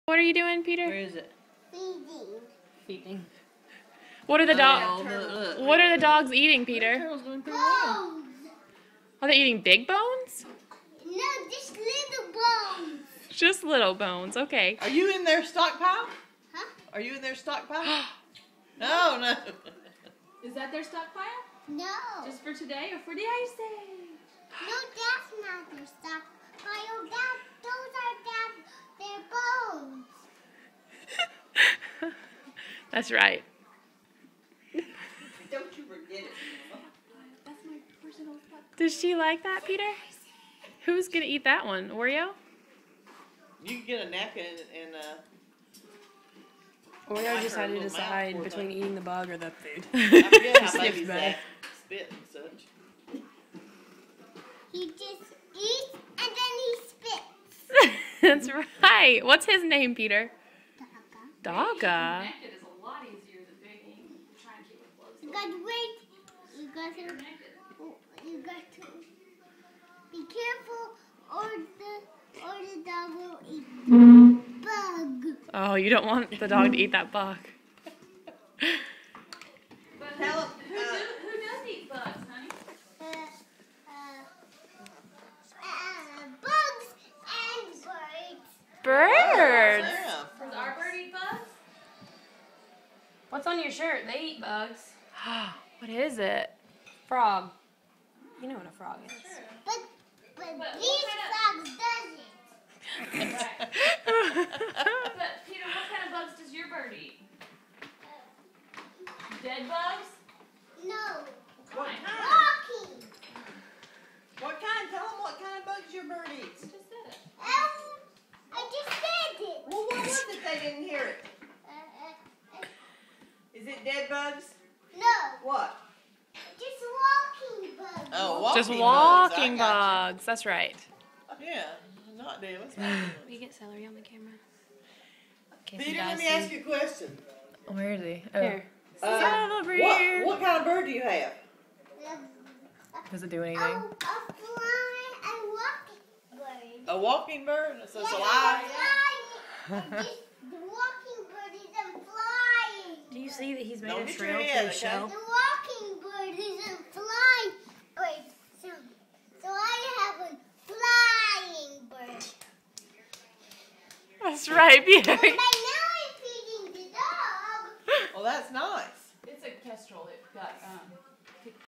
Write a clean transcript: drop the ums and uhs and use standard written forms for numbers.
What are you doing, Peter? Where is it? Feeding. What are the dogs? Look. What are the dogs eating, Peter? Turtle's doing pretty well. Bones. Are they eating big bones? No, just little bones. Just little bones. Okay. Are you in their stockpile? Huh? Are you in their stockpile? No. Is that their stockpile? No. Just for today or for the ice age? No, that's not their stockpile. Those are their bones. That's right. Don't you forget it. That's my personal stockpile. Does she like that, Peter? Who's gonna eat that one? Oreo? You can get a napkin and Oreo just had to little decide mouthful between thing. eating the bug or the food. I forget how Sniffs babies back. act. Spit and such. He just eats and then he spits. That's right. What's his name, Peter? Dogga. Dogga. Connected is a lot easier than baking. Try and keep it close. You got to wait. You got to be careful, or the dog will eat bug. Oh, you don't want the dog to eat that bug. But Tell him, who does eat bugs, honey? Bugs and birds. Birds. Yeah. Does our bird eat bugs? What's on your shirt? They eat bugs. What is it? Frog. You know what a frog is. But these bugs doesn't. Right. But Peter, what kind of bugs does your bird eat? Dead bugs? No. What kind? Walking. What kind? Tell them what kind of bugs your bird eats. Just said it. I just said it. Well, what was it? They didn't hear it. Is it dead bugs? No. What? Just walking bugs. Oh, walking Just bugs. walking I got bugs. That's right. you. Yeah, not dead. What's happening? We get celery on the camera. Peter, let me ask you a question. Where is he? Here. Celery. What kind of bird do you have? Does it do A anything? flying and walking bird. A walking bird? So it's Yes, alive? flying. The walking bird isn't flying. Do you see that he's made Don't a get trail your to head, the okay? shell? The walking bird isn't flying bird. So I have a flying bird. That's right, Peter. My